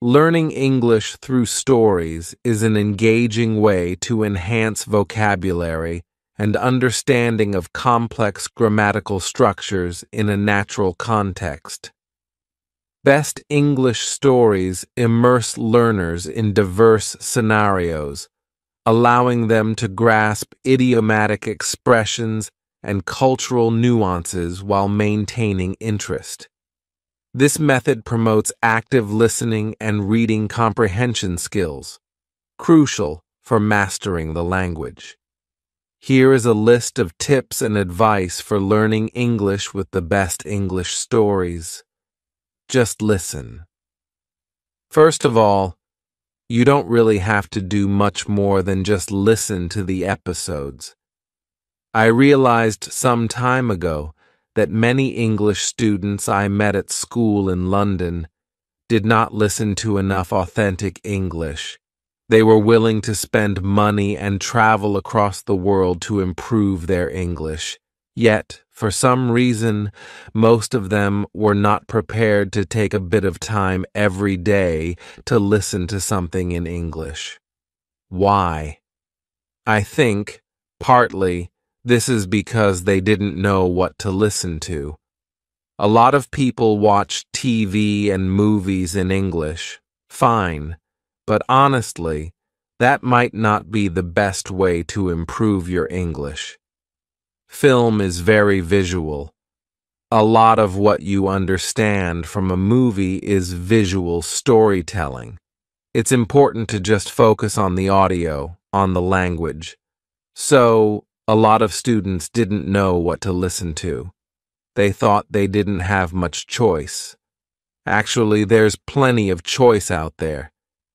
Learning English through stories is an engaging way to enhance vocabulary and understanding of complex grammatical structures in a natural context. Best English stories immerse learners in diverse scenarios, allowing them to grasp idiomatic expressions and cultural nuances while maintaining interest. This method promotes active listening and reading comprehension skills, crucial for mastering the language. Here is a list of tips and advice for learning English with the best English stories. Just listen. First of all, you don't really have to do much more than just listen to the episodes. I realized some time ago that many English students I met at school in London did not listen to enough authentic English. They were willing to spend money and travel across the world to improve their English. Yet, for some reason, most of them were not prepared to take a bit of time every day to listen to something in English. Why? I think, partly, this is because they didn't know what to listen to. A lot of people watch TV and movies in English. Fine, but honestly, that might not be the best way to improve your English. Film is very visual. A lot of what you understand from a movie is visual storytelling. It's important to just focus on the audio, on the language. So, a lot of students didn't know what to listen to. They thought they didn't have much choice. Actually, there's plenty of choice out there.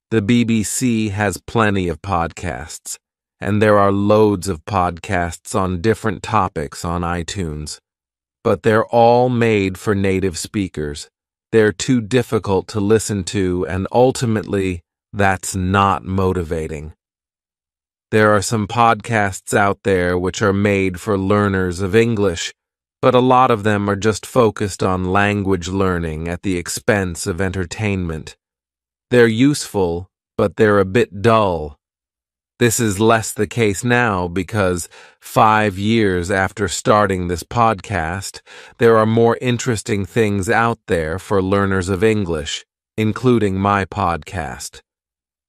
The BBC has plenty of podcasts, and there are loads of podcasts on different topics on iTunes. But they're all made for native speakers. They're too difficult to listen to, and ultimately, that's not motivating. There are some podcasts out there which are made for learners of English, but a lot of them are just focused on language learning at the expense of entertainment. They're useful, but they're a bit dull. This is less the case now because 5 years after starting this podcast, there are more interesting things out there for learners of English, including my podcast.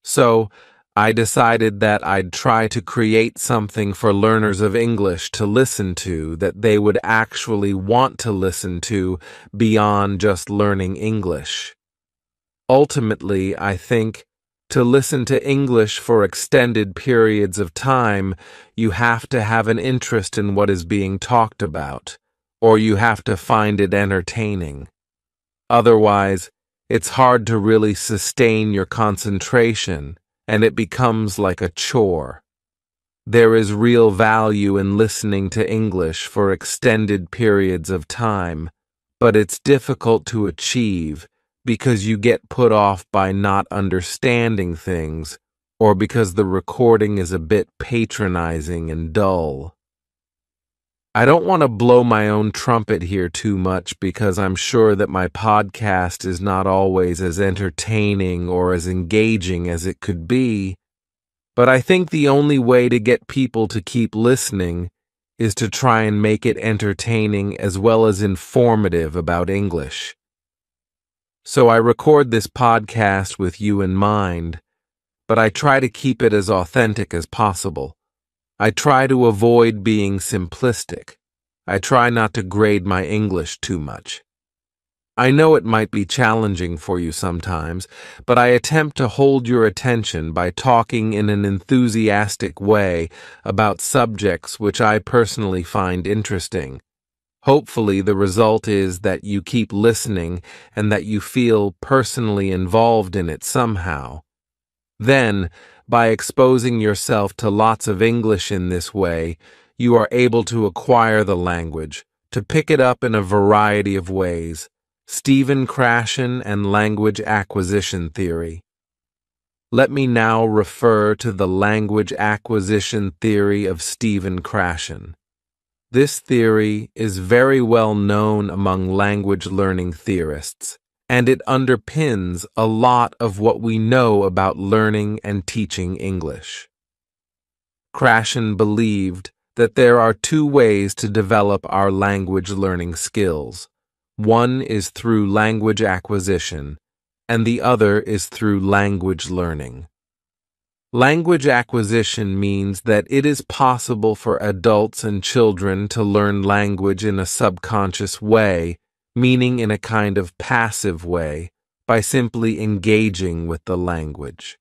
So, I decided that I'd try to create something for learners of English to listen to that they would actually want to listen to beyond just learning English. Ultimately, I think, to listen to English for extended periods of time, you have to have an interest in what is being talked about, or you have to find it entertaining. Otherwise, it's hard to really sustain your concentration, and it becomes like a chore. There is real value in listening to English for extended periods of time, but it's difficult to achieve because you get put off by not understanding things, or because the recording is a bit patronizing and dull. I don't want to blow my own trumpet here too much because I'm sure that my podcast is not always as entertaining or as engaging as it could be, but I think the only way to get people to keep listening is to try and make it entertaining as well as informative about English. So I record this podcast with you in mind, but I try to keep it as authentic as possible. I try to avoid being simplistic. I try not to grade my English too much. I know it might be challenging for you sometimes, but I attempt to hold your attention by talking in an enthusiastic way about subjects which I personally find interesting. Hopefully, the result is that you keep listening and that you feel personally involved in it somehow. Then, by exposing yourself to lots of English in this way, you are able to acquire the language, to pick it up in a variety of ways. Stephen Krashen and Language Acquisition Theory. Let me now refer to the language acquisition theory of Stephen Krashen. This theory is very well known among language learning theorists, and it underpins a lot of what we know about learning and teaching English. Krashen believed that there are two ways to develop our language learning skills. One is through language acquisition, and the other is through language learning. Language acquisition means that it is possible for adults and children to learn language in a subconscious way, meaning in a kind of passive way, by simply engaging with the language.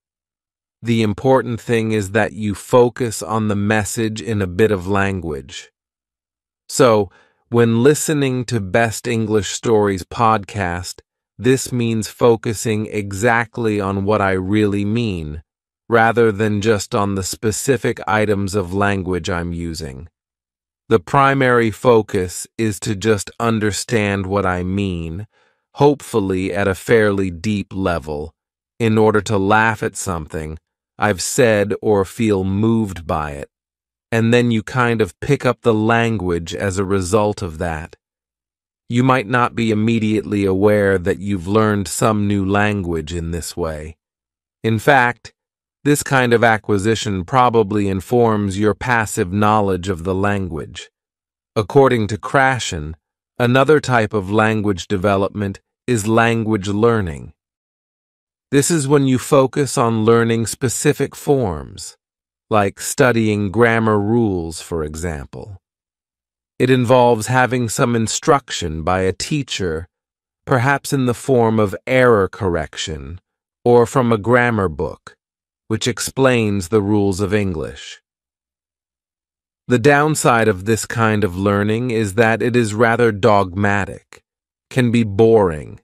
The important thing is that you focus on the message in a bit of language. So, when listening to Best English Stories podcast, this means focusing exactly on what I really mean, rather than just on the specific items of language I'm using. The primary focus is to just understand what I mean, hopefully at a fairly deep level, in order to laugh at something I've said or feel moved by it, and then you kind of pick up the language as a result of that. You might not be immediately aware that you've learned some new language in this way. In fact, this kind of acquisition probably informs your passive knowledge of the language. According to Krashen, another type of language development is language learning. This is when you focus on learning specific forms, like studying grammar rules, for example. It involves having some instruction by a teacher, perhaps in the form of error correction, or from a grammar book, which explains the rules of English. The downside of this kind of learning is that it is rather dogmatic, can be boring,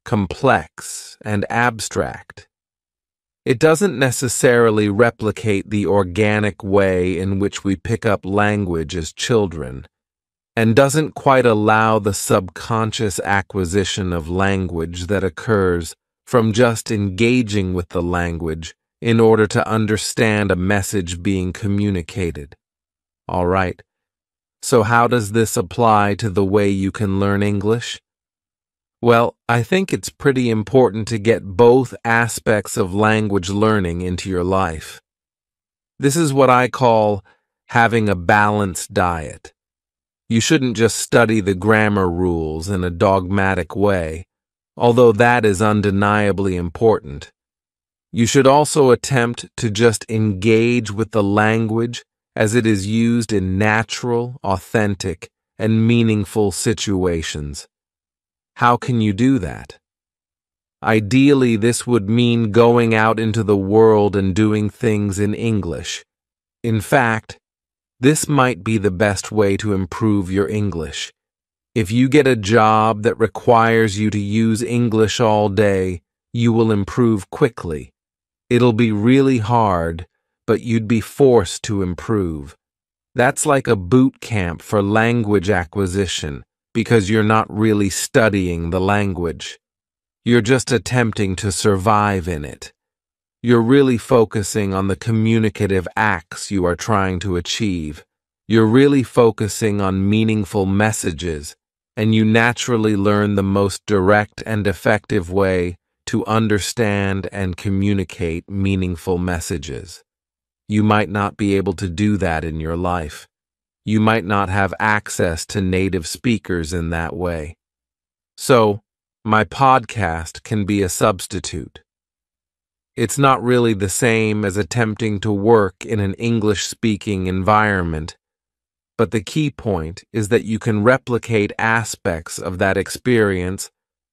complex, and abstract. It doesn't necessarily replicate the organic way in which we pick up language as children, and doesn't quite allow the subconscious acquisition of language that occurs from just engaging with the language in order to understand a message being communicated. All right, so how does this apply to the way you can learn English? Well, I think it's pretty important to get both aspects of language learning into your life. This is what I call having a balanced diet. You shouldn't just study the grammar rules in a dogmatic way, although that is undeniably important. You should also attempt to just engage with the language as it is used in natural, authentic, and meaningful situations. How can you do that? Ideally, this would mean going out into the world and doing things in English. In fact, this might be the best way to improve your English. If you get a job that requires you to use English all day, you will improve quickly. It'll be really hard, but you'd be forced to improve. That's like a boot camp for language acquisition, because you're not really studying the language. You're just attempting to survive in it. You're really focusing on the communicative acts you are trying to achieve. You're really focusing on meaningful messages, and you naturally learn the most direct and effective way to understand and communicate meaningful messages. You might not be able to do that in your life. You might not have access to native speakers in that way. So, my podcast can be a substitute. It's not really the same as attempting to work in an English-speaking environment, but the key point is that you can replicate aspects of that experience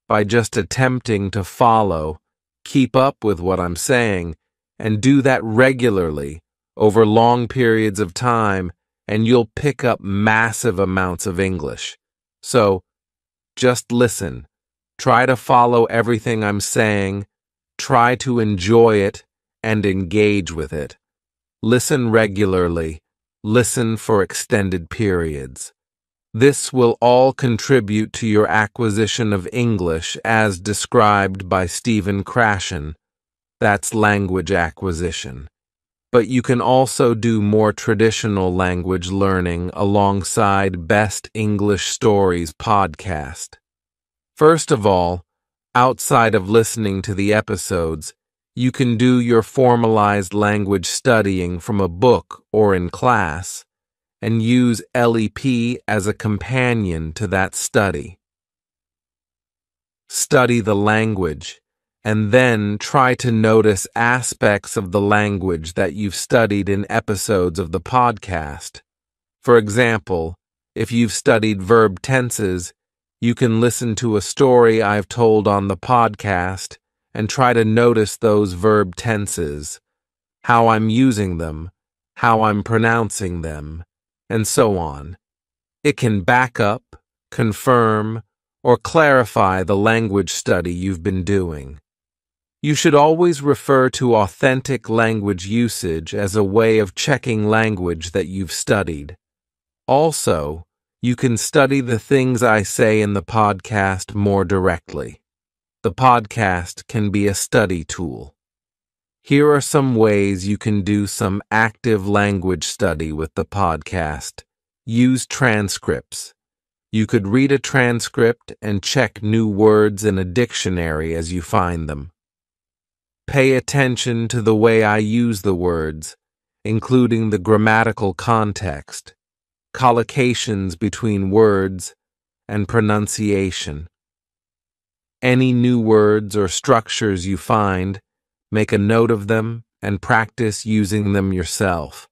by just attempting to follow, keep up with what I'm saying, and do that regularly over long periods of time, and you'll pick up massive amounts of English. So, just listen. Try to follow everything I'm saying. Try to enjoy it and engage with it. Listen regularly. Listen for extended periods. This will all contribute to your acquisition of English as described by Stephen Krashen. That's language acquisition. But you can also do more traditional language learning alongside Best English Stories podcast. First of all, Outside of listening to the episodes, you can do your formalized language studying from a book or in class, and use LEP as a companion to that study. Study the language, and then try to notice aspects of the language that you've studied in episodes of the podcast. For example, if you've studied verb tenses, you can listen to a story I've told on the podcast and try to notice those verb tenses, how I'm using them, how I'm pronouncing them, and so on. It can back up, confirm, or clarify the language study you've been doing. You should always refer to authentic language usage as a way of checking language that you've studied. Also, you can study the things I say in the podcast more directly. The podcast can be a study tool. Here are some ways you can do some active language study with the podcast. Use transcripts. You could read a transcript and check new words in a dictionary as you find them. Pay attention to the way I use the words, including the grammatical context, collocations between words, and pronunciation. Any new words or structures you find, make a note of them and practice using them yourself.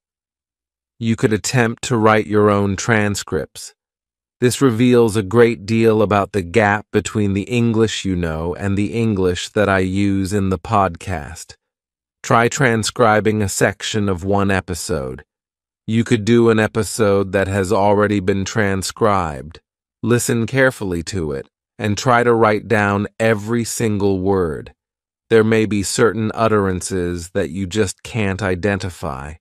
You could attempt to write your own transcripts. This reveals a great deal about the gap between the English you know and the English that I use in the podcast. Try transcribing a section of one episode. You could do an episode that has already been transcribed. Listen carefully to it and try to write down every single word. There may be certain utterances that you just can't identify.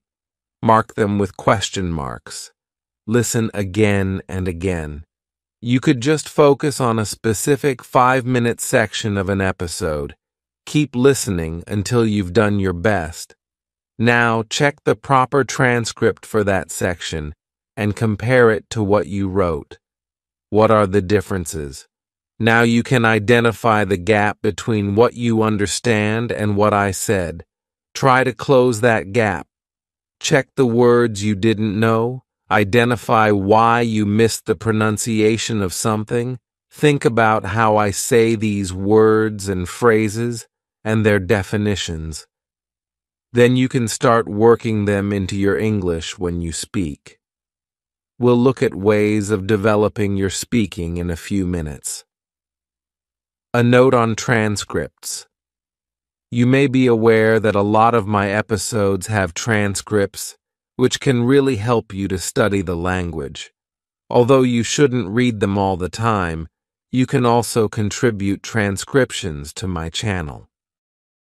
Mark them with question marks. Listen again and again. You could just focus on a specific 5-minute section of an episode. Keep listening until you've done your best. Now check the proper transcript for that section and compare it to what you wrote. What are the differences? Now you can identify the gap between what you understand and what I said. Try to close that gap. Check the words you didn't know. Identify why you missed the pronunciation of something. Think about how I say these words and phrases and their definitions. Then you can start working them into your English when you speak. We'll look at ways of developing your speaking in a few minutes. A note on transcripts. You may be aware that a lot of my episodes have transcripts, which can really help you to study the language. Although you shouldn't read them all the time, you can also contribute transcriptions to my channel.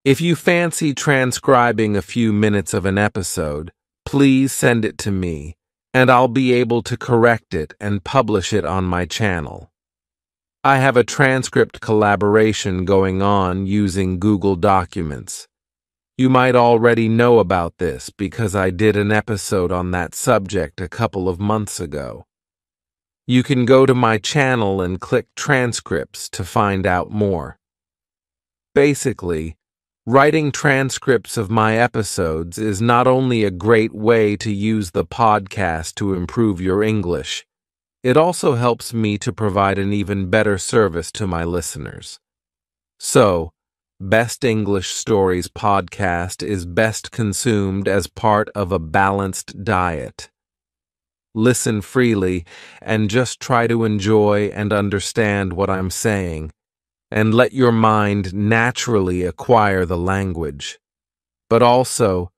If you fancy transcribing a few minutes of an episode, please send it to me, and I'll be able to correct it and publish it on my channel. I have a transcript collaboration going on using Google Documents. You might already know about this because I did an episode on that subject a couple of months ago. You can go to my channel and click transcripts to find out more. Basically, writing transcripts of my episodes is not only a great way to use the podcast to improve your English, it also helps me to provide an even better service to my listeners. So, Best English Stories podcast is best consumed as part of a balanced diet. Listen freely and just try to enjoy and understand what I'm saying, and let your mind naturally acquire the language. But also,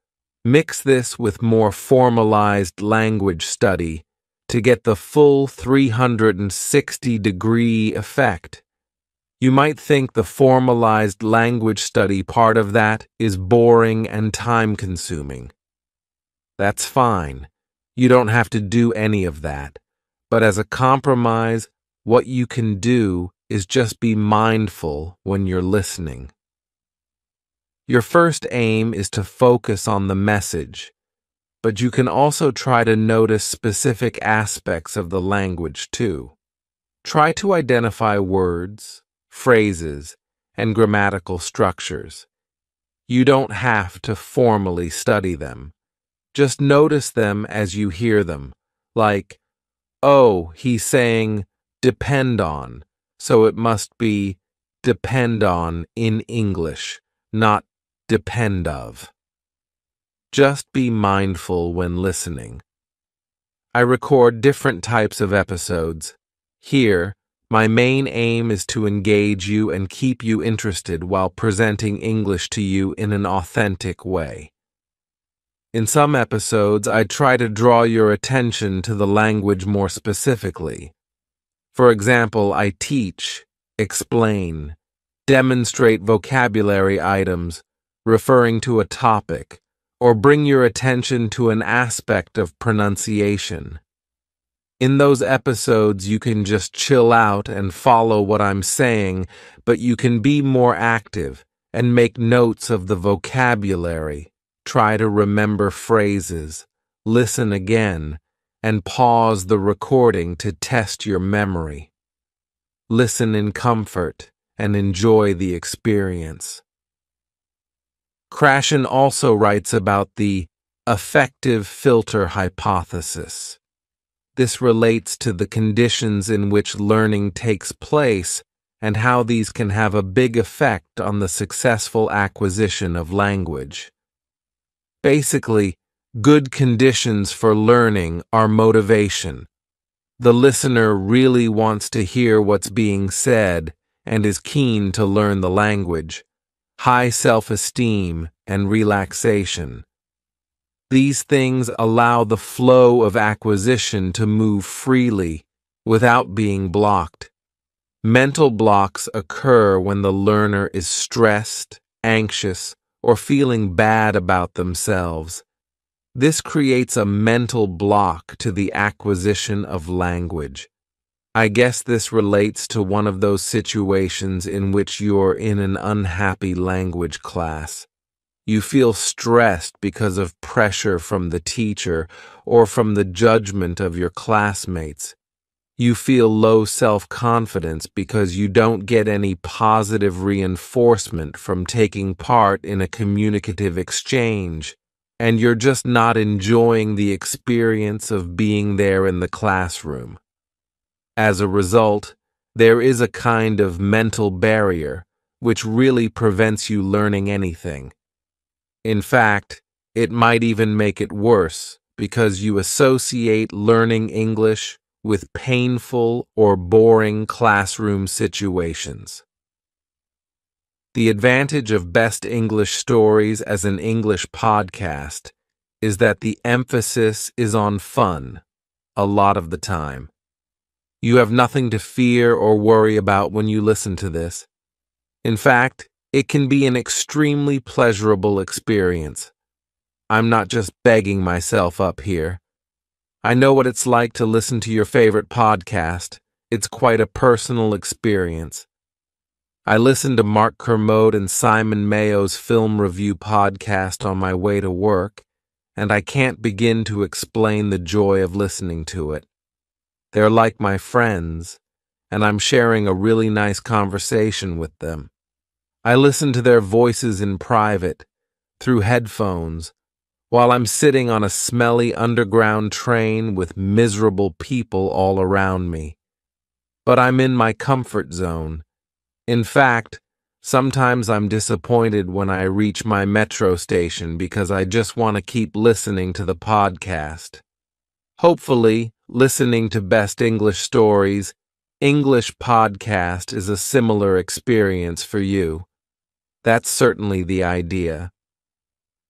mix this with more formalized language study to get the full 360-degree effect. You might think the formalized language study part of that is boring and time-consuming. That's fine. You don't have to do any of that. But as a compromise, what you can do is just be mindful when you're listening. Your first aim is to focus on the message, but you can also try to notice specific aspects of the language too. Try to identify words, phrases, and grammatical structures. You don't have to formally study them. Just notice them as you hear them, like, oh, he's saying depend on, so it must be depend on in English, not depend of. Just be mindful when listening. I record different types of episodes. Here, my main aim is to engage you and keep you interested while presenting English to you in an authentic way. In some episodes, I try to draw your attention to the language more specifically. For example, I teach, explain, demonstrate vocabulary items referring to a topic, or bring your attention to an aspect of pronunciation. In those episodes, you can just chill out and follow what I'm saying, but you can be more active and make notes of the vocabulary, try to remember phrases, listen again, and pause the recording to test your memory. Listen in comfort and enjoy the experience. Krashen also writes about the affective filter hypothesis. This relates to the conditions in which learning takes place and how these can have a big effect on the successful acquisition of language. Basically, good conditions for learning are motivation. The listener really wants to hear what's being said and is keen to learn the language, high self-esteem, and relaxation. These things allow the flow of acquisition to move freely without being blocked. Mental blocks occur when the learner is stressed, anxious, or feeling bad about themselves. This creates a mental block to the acquisition of language. I guess this relates to one of those situations in which you're in an unhappy language class. You feel stressed because of pressure from the teacher or from the judgment of your classmates. You feel low self-confidence because you don't get any positive reinforcement from taking part in a communicative exchange, and you're just not enjoying the experience of being there in the classroom. As a result, there is a kind of mental barrier which really prevents you learning anything. In fact, it might even make it worse because you associate learning English with painful or boring classroom situations. The advantage of Best English Stories as an English podcast is that the emphasis is on fun a lot of the time. You have nothing to fear or worry about when you listen to this. In fact, it can be an extremely pleasurable experience. I'm not just begging myself up here. I know what it's like to listen to your favorite podcast. It's quite a personal experience. I listened to Mark Kermode and Simon Mayo's film review podcast on my way to work, and I can't begin to explain the joy of listening to it. They're like my friends, and I'm sharing a really nice conversation with them. I listen to their voices in private, through headphones, while I'm sitting on a smelly underground train with miserable people all around me. But I'm in my comfort zone. In fact, sometimes I'm disappointed when I reach my metro station because I just want to keep listening to the podcast. Hopefully, listening to Best English Stories, English podcast is a similar experience for you. That's certainly the idea.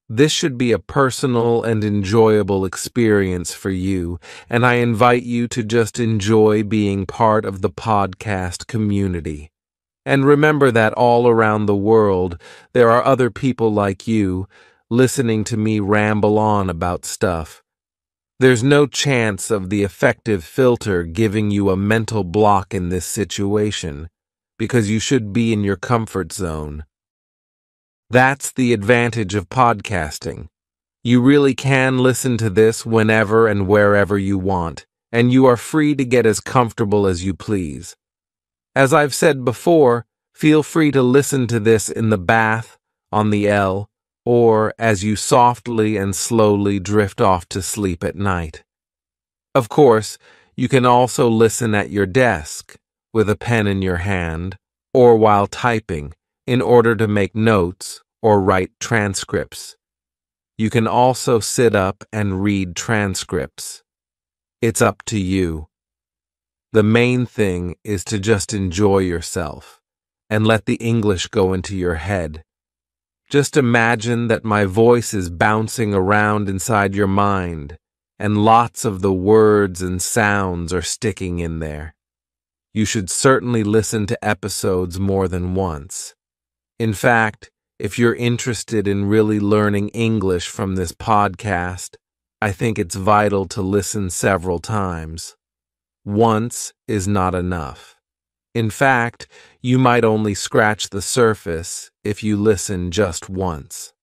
This should be a personal and enjoyable experience for you, and I invite you to just enjoy being part of the podcast community. And remember that all around the world, there are other people like you listening to me ramble on about stuff. There's no chance of the affective filter giving you a mental block in this situation, because you should be in your comfort zone. That's the advantage of podcasting. You really can listen to this whenever and wherever you want, and you are free to get as comfortable as you please. As I've said before, Feel free to listen to this in the bath, on the L, or as you softly and slowly drift off to sleep at night. Of course, you can also listen at your desk, with a pen in your hand, or while typing, in order to make notes or write transcripts. You can also sit up and read transcripts. It's up to you. The main thing is to just enjoy yourself and let the English go into your head. Just imagine that my voice is bouncing around inside your mind, and lots of the words and sounds are sticking in there. You should certainly listen to episodes more than once. In fact, if you're interested in really learning English from this podcast, I think it's vital to listen several times. Once is not enough. In fact, you might only scratch the surface if you listen just once.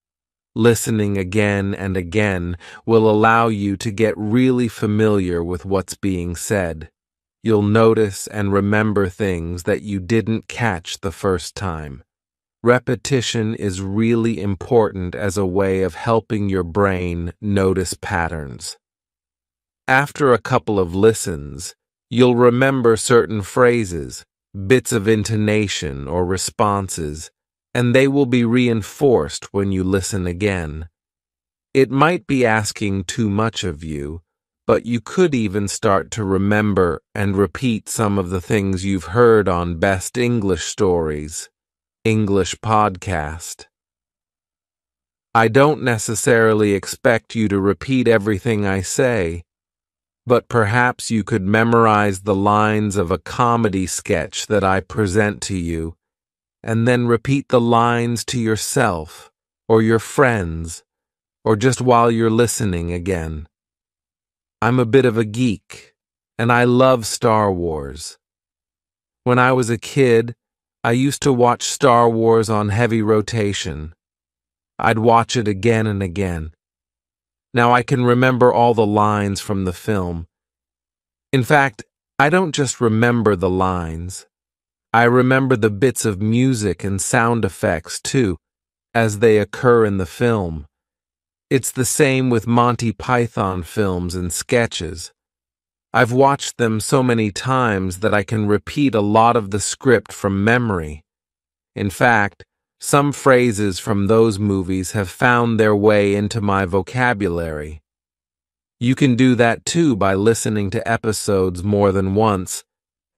Listening again and again will allow you to get really familiar with what's being said. You'll notice and remember things that you didn't catch the first time. Repetition is really important as a way of helping your brain notice patterns. After a couple of listens, you'll remember certain phrases, bits of intonation or responses, and they will be reinforced when you listen again. It might be asking too much of you, but you could even start to remember and repeat some of the things you've heard on Best English Stories, English Podcast. I don't necessarily expect you to repeat everything I say, but perhaps you could memorize the lines of a comedy sketch that I present to you, and then repeat the lines to yourself, or your friends, or just while you're listening again. I'm a bit of a geek, and I love Star Wars. When I was a kid, I used to watch Star Wars on heavy rotation. I'd watch it again and again. Now I can remember all the lines from the film. In fact, I don't just remember the lines. I remember the bits of music and sound effects, too, as they occur in the film. It's the same with Monty Python films and sketches. I've watched them so many times that I can repeat a lot of the script from memory. In fact, some phrases from those movies have found their way into my vocabulary. You can do that too by listening to episodes more than once,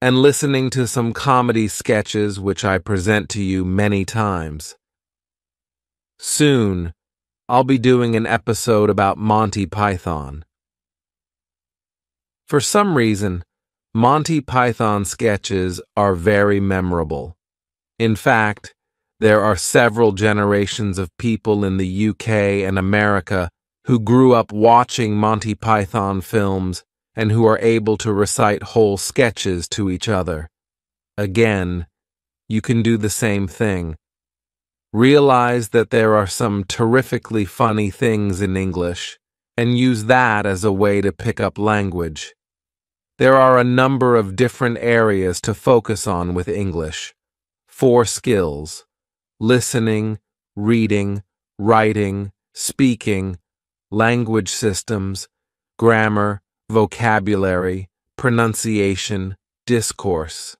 and listening to some comedy sketches which I present to you many times. Soon, I'll be doing an episode about Monty Python. For some reason, Monty Python sketches are very memorable. In fact, there are several generations of people in the UK and America who grew up watching Monty Python films and who are able to recite whole sketches to each other. Again, you can do the same thing. Realize that there are some terrifically funny things in English, and use that as a way to pick up language. There are a number of different areas to focus on with English. 4 skills: listening, reading, writing, speaking, language systems, grammar, vocabulary, pronunciation, discourse.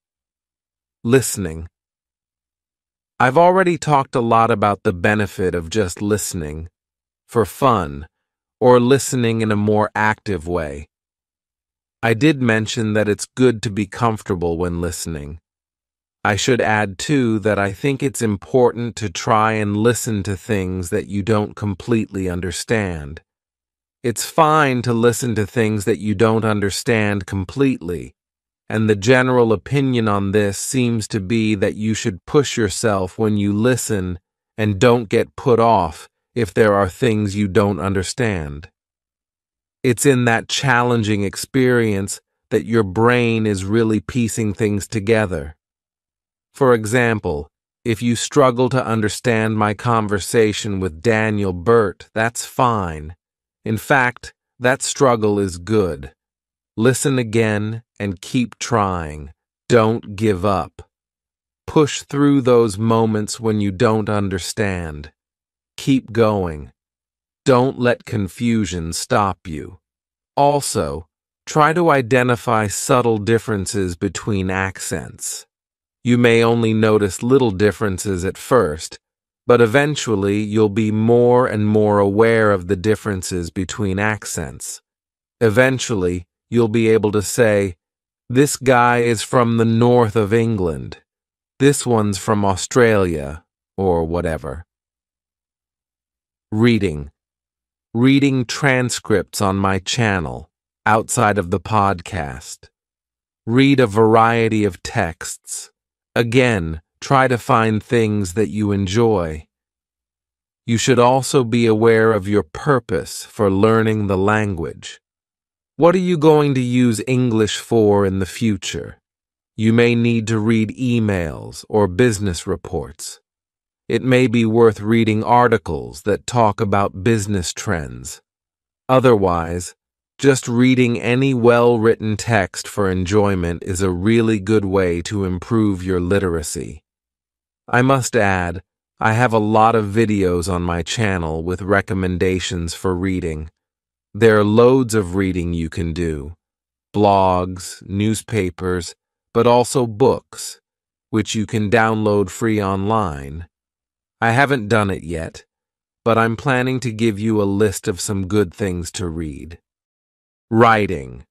Listening. I've already talked a lot about the benefit of just listening, for fun, or listening in a more active way. I did mention that it's good to be comfortable when listening. I should add, too, that I think it's important to try and listen to things that you don't completely understand. It's fine to listen to things that you don't understand completely, and the general opinion on this seems to be that you should push yourself when you listen and don't get put off if there are things you don't understand. It's in that challenging experience that your brain is really piecing things together. For example, if you struggle to understand my conversation with Daniel Burt, that's fine. In fact, that struggle is good. Listen again and keep trying. Don't give up. Push through those moments when you don't understand. Keep going. Don't let confusion stop you. Also, try to identify subtle differences between accents. You may only notice little differences at first, but eventually you'll be more and more aware of the differences between accents. Eventually, you'll be able to say, "This guy is from the north of England. This one's from Australia," or whatever. Reading. Reading transcripts on my channel, outside of the podcast. Read a variety of texts. Again, try to find things that you enjoy. You should also be aware of your purpose for learning the language. What are you going to use English for in the future? You may need to read emails or business reports. It may be worth reading articles that talk about business trends. Otherwise, just reading any well-written text for enjoyment is a really good way to improve your literacy. I must add, I have a lot of videos on my channel with recommendations for reading. There are loads of reading you can do. Blogs, newspapers, but also books, which you can download free online. I haven't done it yet, but I'm planning to give you a list of some good things to read. Writing.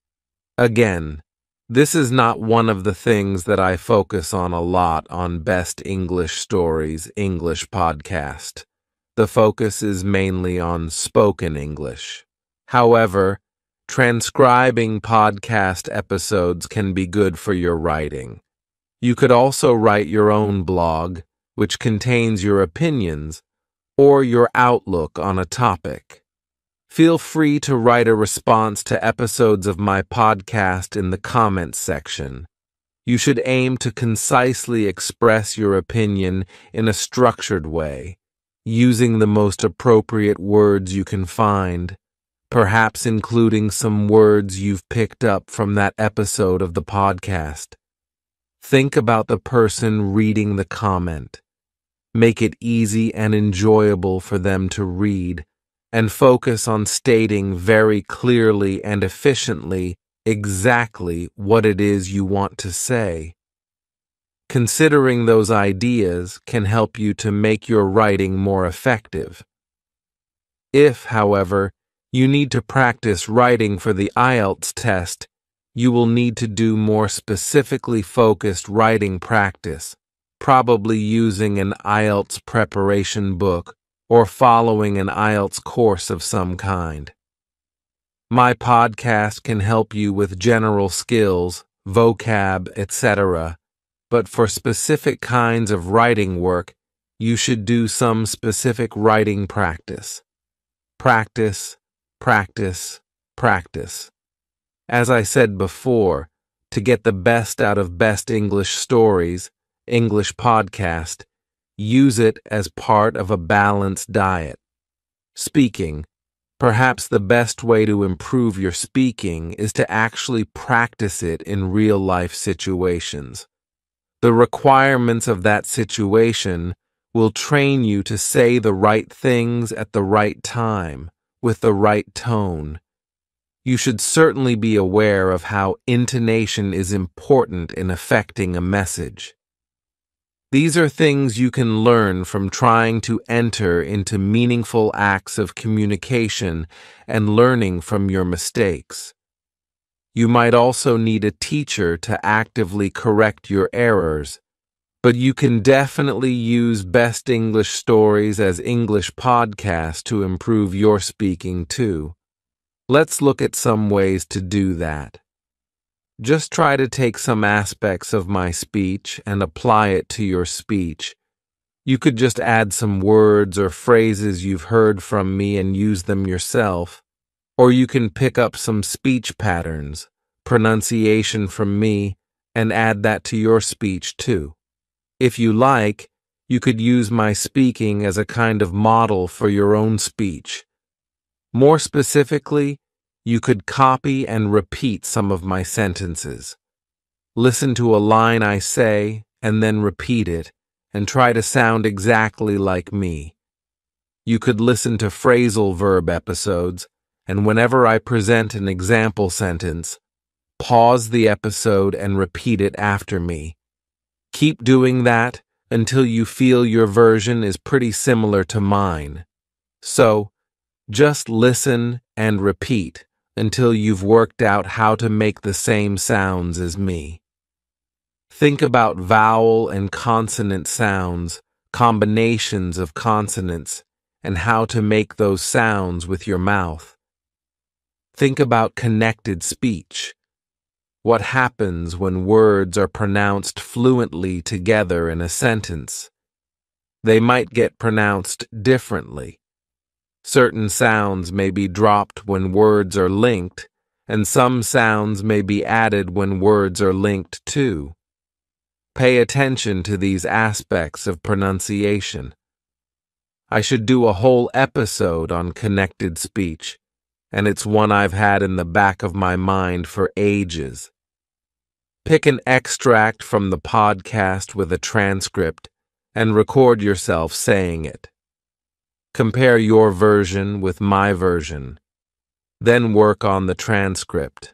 Again, this is not one of the things that I focus on a lot on Best English Stories English podcast. The focus is mainly on spoken English. However, transcribing podcast episodes can be good for your writing. You could also write your own blog, which contains your opinions or your outlook on a topic. Feel free to write a response to episodes of my podcast in the comments section. You should aim to concisely express your opinion in a structured way, using the most appropriate words you can find, perhaps including some words you've picked up from that episode of the podcast. Think about the person reading the comment. Make it easy and enjoyable for them to read, and focus on stating very clearly and efficiently exactly what it is you want to say. Considering those ideas can help you to make your writing more effective. If, however, you need to practice writing for the IELTS test, you will need to do more specifically focused writing practice, probably using an IELTS preparation book or following an IELTS course of some kind. My podcast can help you with general skills, vocab, etc., but for specific kinds of writing work, you should do some specific writing practice. Practice, practice, practice. As I said before, to get the best out of Best English Stories, English podcast, use it as part of a balanced diet. Speaking. Perhaps the best way to improve your speaking is to actually practice it in real-life situations. The requirements of that situation will train you to say the right things at the right time, with the right tone. You should certainly be aware of how intonation is important in affecting a message. These are things you can learn from trying to enter into meaningful acts of communication and learning from your mistakes. You might also need a teacher to actively correct your errors, but you can definitely use Best English Stories as English podcast to improve your speaking too. Let's look at some ways to do that. Just try to take some aspects of my speech and apply it to your speech. You could just add some words or phrases you've heard from me and use them yourself. Or you can pick up some speech patterns, pronunciation from me, and add that to your speech too. If you like, you could use my speaking as a kind of model for your own speech. More specifically, you could copy and repeat some of my sentences. Listen to a line I say and then repeat it and try to sound exactly like me. You could listen to phrasal verb episodes, and whenever I present an example sentence, pause the episode and repeat it after me. Keep doing that until you feel your version is pretty similar to mine. So, just listen and repeat until you've worked out how to make the same sounds as me. Think about vowel and consonant sounds, combinations of consonants, and how to make those sounds with your mouth. Think about connected speech. What happens when words are pronounced fluently together in a sentence? They might get pronounced differently. Certain sounds may be dropped when words are linked, and some sounds may be added when words are linked too. Pay attention to these aspects of pronunciation. I should do a whole episode on connected speech, and it's one I've had in the back of my mind for ages. Pick an extract from the podcast with a transcript and record yourself saying it. Compare your version with my version. Then work on the transcript.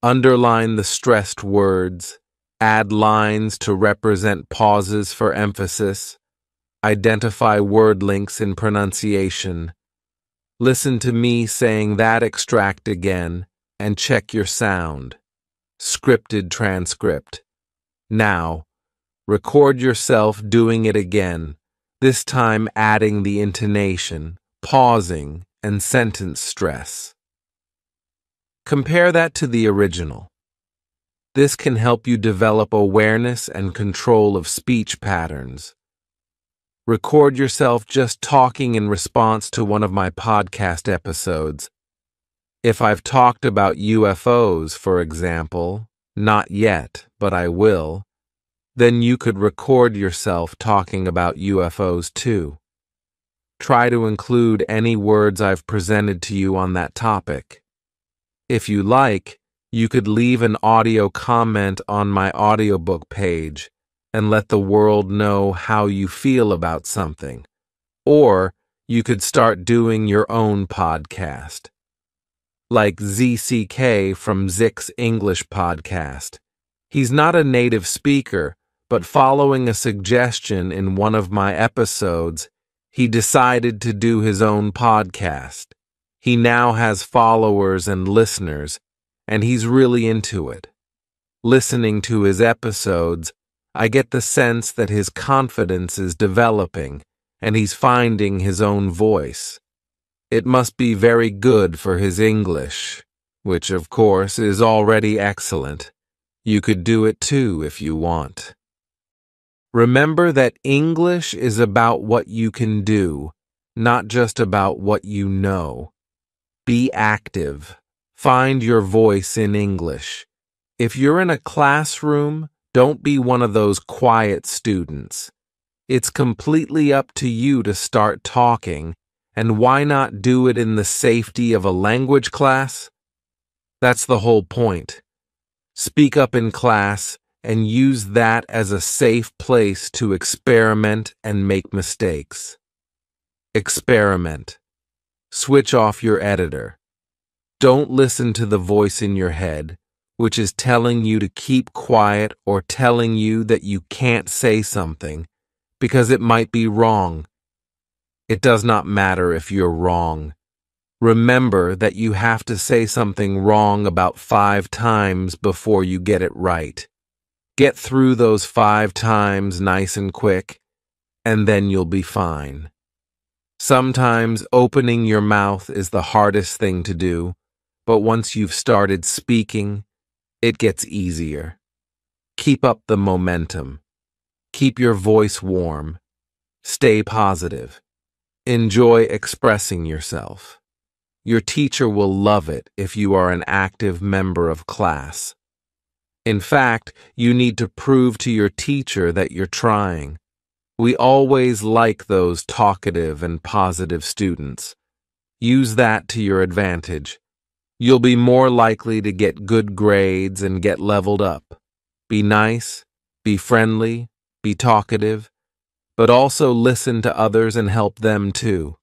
Underline the stressed words, add lines to represent pauses for emphasis, identify word links in pronunciation. Listen to me saying that extract again and check your sound. Scripted transcript. Now, record yourself doing it again, this time adding the intonation, pausing, and sentence stress. Compare that to the original. This can help you develop awareness and control of speech patterns. Record yourself just talking in response to one of my podcast episodes. If I've talked about UFOs, for example, not yet, but I will, then you could record yourself talking about UFOs too. Try to include any words I've presented to you on that topic. If you like, you could leave an audio comment on my audiobook page and let the world know how you feel about something. Or you could start doing your own podcast. Like ZCK from Zick's English podcast. He's not a native speaker, but following a suggestion in one of my episodes, he decided to do his own podcast. He now has followers and listeners, and he's really into it. Listening to his episodes, I get the sense that his confidence is developing, and he's finding his own voice. It must be very good for his English, which of course is already excellent. You could do it too if you want. Remember that English is about what you can do, not just about what you know. Be active. Find your voice in English. If you're in a classroom, don't be one of those quiet students. It's completely up to you to start talking, and why not do it in the safety of a language class? That's the whole point. Speak up in class and use that as a safe place to experiment and make mistakes. Experiment. Switch off your editor. Don't listen to the voice in your head, which is telling you to keep quiet or telling you that you can't say something because it might be wrong. It does not matter if you're wrong. Remember that you have to say something wrong about 5 times before you get it right. Get through those 5 times nice and quick, and then you'll be fine. Sometimes opening your mouth is the hardest thing to do, but once you've started speaking, it gets easier. Keep up the momentum. Keep your voice warm. Stay positive. Enjoy expressing yourself. Your teacher will love it if you are an active member of class. In fact, you need to prove to your teacher that you're trying. We always like those talkative and positive students. Use that to your advantage. You'll be more likely to get good grades and get leveled up. Be nice, Be friendly, be talkative, but also listen to others and help them too.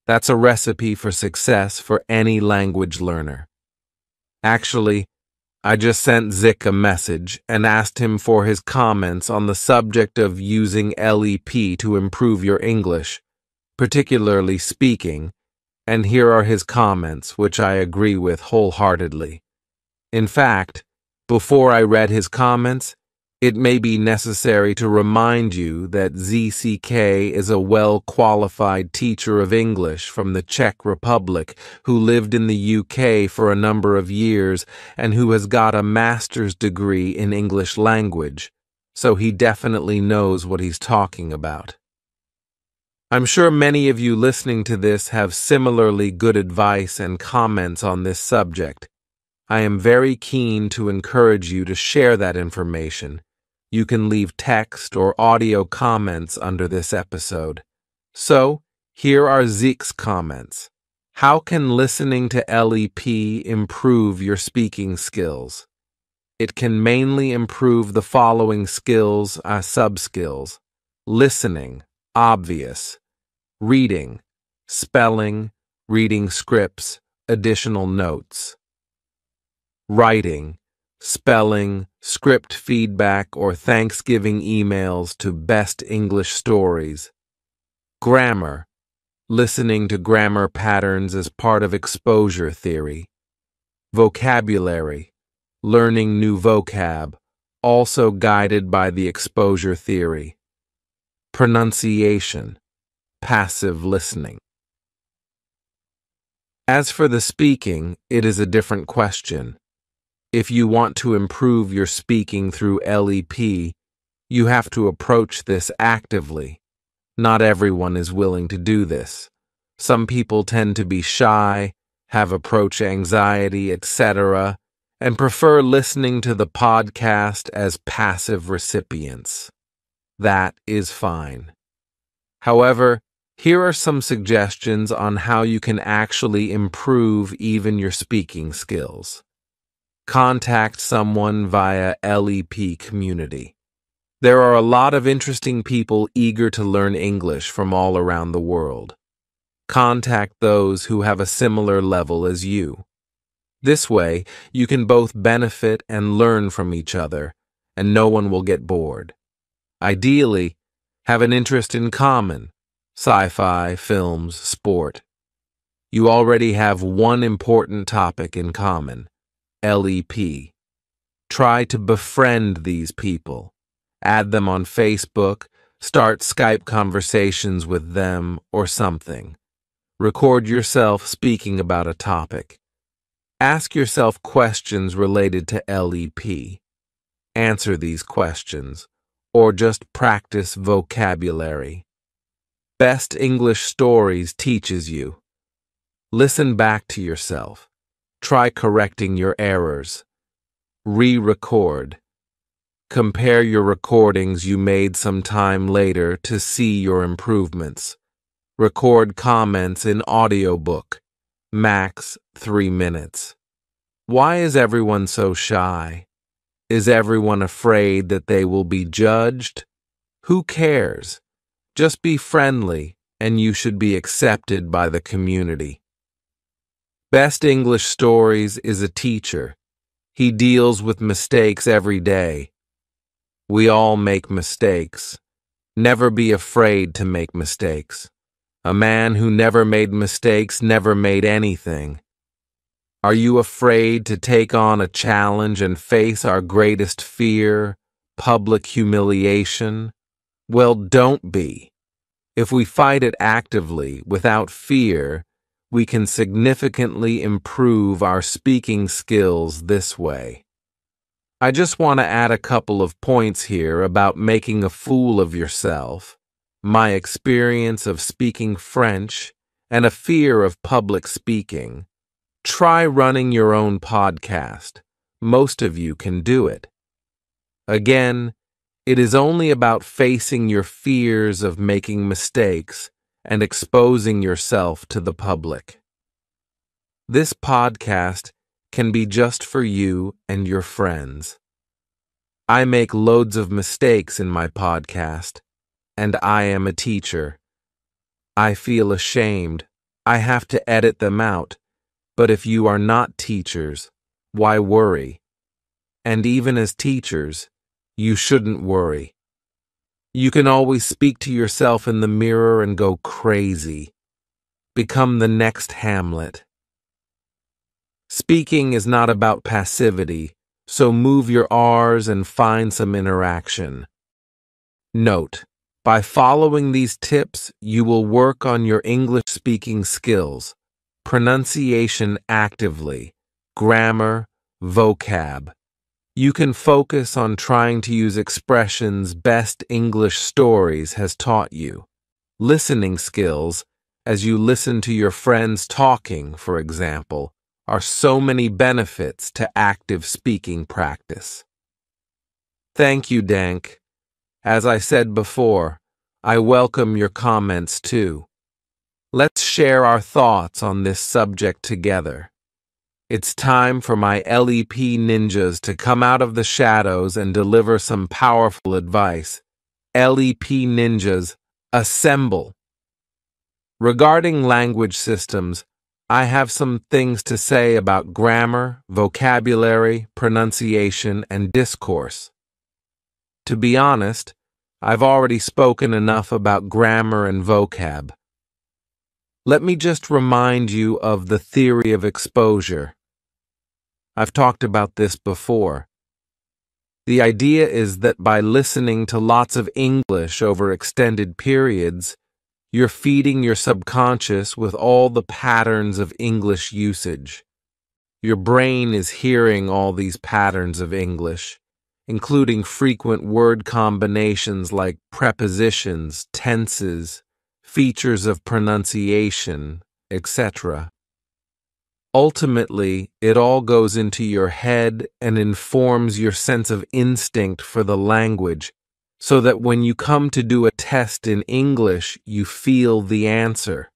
That's a recipe for success for any language learner. Actually, I just sent Zick a message and asked him for his comments on the subject of using LEP to improve your English, particularly speaking, and here are his comments, which I agree with wholeheartedly. In fact, before I read his comments, it may be necessary to remind you that ZCK is a well-qualified teacher of English from the Czech Republic who lived in the UK for a number of years and who has got a master's degree in English language, so he definitely knows what he's talking about. I'm sure many of you listening to this have similarly good advice and comments on this subject. I am very keen to encourage you to share that information. You can leave text or audio comments under this episode. So, here are Zeke's comments. How can listening to LEP improve your speaking skills? It can mainly improve the following skills as sub-skills: listening, obvious; reading, spelling, reading scripts, additional notes; writing, spelling, script feedback or Thanksgiving emails to best English stories; grammar, listening to grammar patterns as part of exposure theory; vocabulary, learning new vocab, also guided by the exposure theory; pronunciation, passive listening. As for the speaking, it is a different question. If you want to improve your speaking through LEP, you have to approach this actively. Not everyone is willing to do this. Some people tend to be shy, have approach anxiety, etc., and prefer listening to the podcast as passive recipients. That is fine. However, here are some suggestions on how you can actually improve even your speaking skills. Contact someone via LEP Community. There are a lot of interesting people eager to learn English from all around the world. Contact those who have a similar level as you. This way, you can both benefit and learn from each other, and no one will get bored. Ideally, have an interest in common: sci-fi, films, sport. You already have one important topic in common: LEP. Try to befriend these people. Add them on Facebook, start Skype conversations with them or something. Record yourself speaking about a topic. Ask yourself questions related to LEP. Answer these questions, or just practice vocabulary. Best English Stories teaches you. Listen back to yourself. Try correcting your errors. Re-record. Compare your recordings you made some time later to see your improvements. Record comments in audiobook. Max 3 minutes. Why is everyone so shy? Is everyone afraid that they will be judged? Who cares? Just be friendly, and you should be accepted by the community. Best English Stories is a teacher. He deals with mistakes every day. We all make mistakes. Never be afraid to make mistakes. A man who never made mistakes never made anything. Are you afraid to take on a challenge and face our greatest fear, public humiliation? Well, don't be. If we fight it actively, without fear, we can significantly improve our speaking skills this way. I just want to add a couple of points here about making a fool of yourself, my experience of speaking French, and a fear of public speaking. Try running your own podcast. Most of you can do it. Again, it is only about facing your fears of making mistakes and exposing yourself to the public. This podcast can be just for you and your friends. I make loads of mistakes in my podcast, and I am a teacher. I feel ashamed. I have to edit them out. But if you are not teachers, why worry? And even as teachers, you shouldn't worry. You can always speak to yourself in the mirror and go crazy. Become the next Hamlet. Speaking is not about passivity, so move your R's and find some interaction. Note: by following these tips, you will work on your English speaking skills, pronunciation actively, grammar, vocab. You can focus on trying to use expressions best English stories has taught you. Listening skills, as you listen to your friends talking, for example, are so many benefits to active speaking practice. Thank you, Dank. As I said before, I welcome your comments too. Let's share our thoughts on this subject together. It's time for my LEP ninjas to come out of the shadows and deliver some powerful advice. LEP ninjas, assemble! Regarding language systems, I have some things to say about grammar, vocabulary, pronunciation, and discourse. To be honest, I've already spoken enough about grammar and vocab. Let me just remind you of the theory of exposure. I've talked about this before. The idea is that by listening to lots of English over extended periods, you're feeding your subconscious with all the patterns of English usage. Your brain is hearing all these patterns of English, including frequent word combinations like prepositions, tenses, features of pronunciation, etc. Ultimately, it all goes into your head and informs your sense of instinct for the language, so that when you come to do a test in English, you feel the answer.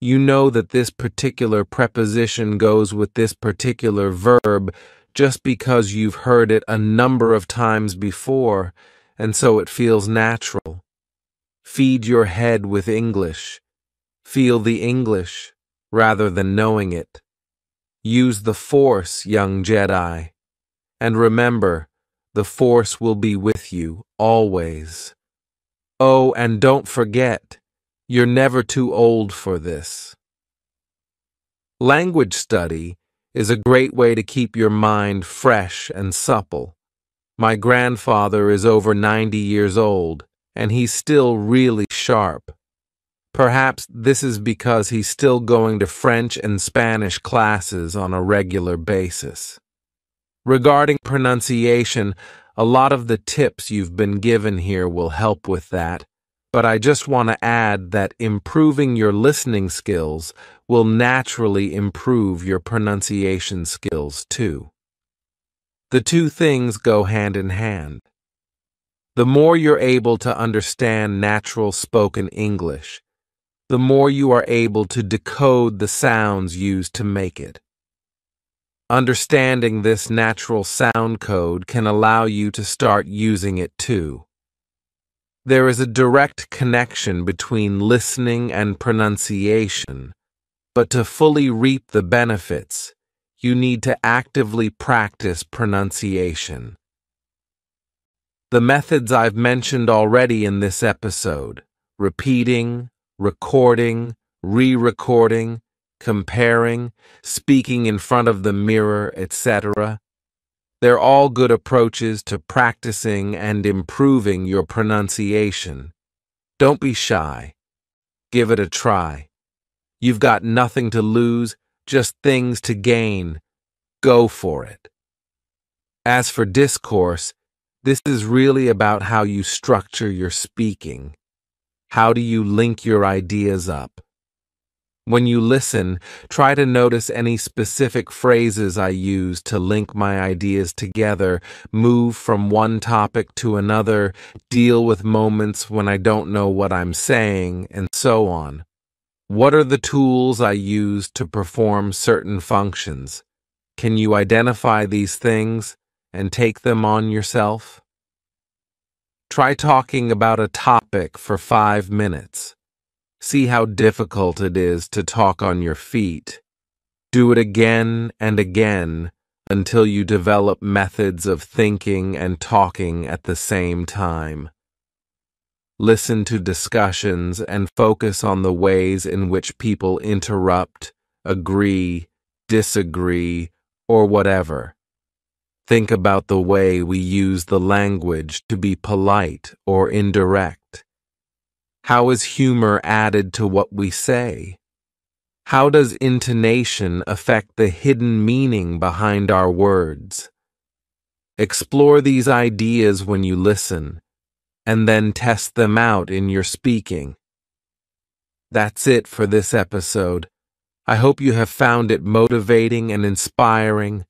You know that this particular preposition goes with this particular verb just because you've heard it a number of times before, and so it feels natural. Feed your head with English. Feel the English, rather than knowing it. Use the Force, young Jedi. And remember, the Force will be with you, always. Oh, and don't forget, you're never too old for this. Language study is a great way to keep your mind fresh and supple. My grandfather is over 90 years old, and he's still really sharp. Perhaps this is because he's still going to French and Spanish classes on a regular basis. Regarding pronunciation, a lot of the tips you've been given here will help with that, but I just want to add that improving your listening skills will naturally improve your pronunciation skills too. The two things go hand in hand. The more you're able to understand natural spoken English, the more you are able to decode the sounds used to make it. Understanding this natural sound code can allow you to start using it too. There is a direct connection between listening and pronunciation, but to fully reap the benefits, you need to actively practice pronunciation. The methods I've mentioned already in this episode, repeating, recording, re-recording, comparing, speaking in front of the mirror, etc. They're all good approaches to practicing and improving your pronunciation. Don't be shy. Give it a try. You've got nothing to lose, just things to gain. Go for it. As for discourse, this is really about how you structure your speaking. How do you link your ideas up? When you listen, try to notice any specific phrases I use to link my ideas together, move from one topic to another, deal with moments when I don't know what I'm saying, and so on. What are the tools I use to perform certain functions? Can you identify these things and take them on yourself? Try talking about a topic for 5 minutes. See how difficult it is to talk on your feet. Do it again and again until you develop methods of thinking and talking at the same time. Listen to discussions and focus on the ways in which people interrupt, agree, disagree, or whatever. Think about the way we use the language to be polite or indirect. How is humor added to what we say? How does intonation affect the hidden meaning behind our words? Explore these ideas when you listen, and then test them out in your speaking. That's it for this episode. I hope you have found it motivating and inspiring.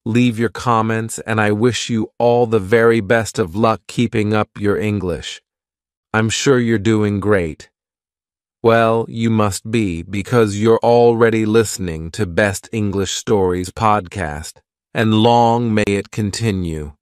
Leave your comments, and I wish you all the very best of luck keeping up your English. I'm sure you're doing great. Well, you must be, because you're already listening to Best English Stories podcast, and long may it continue.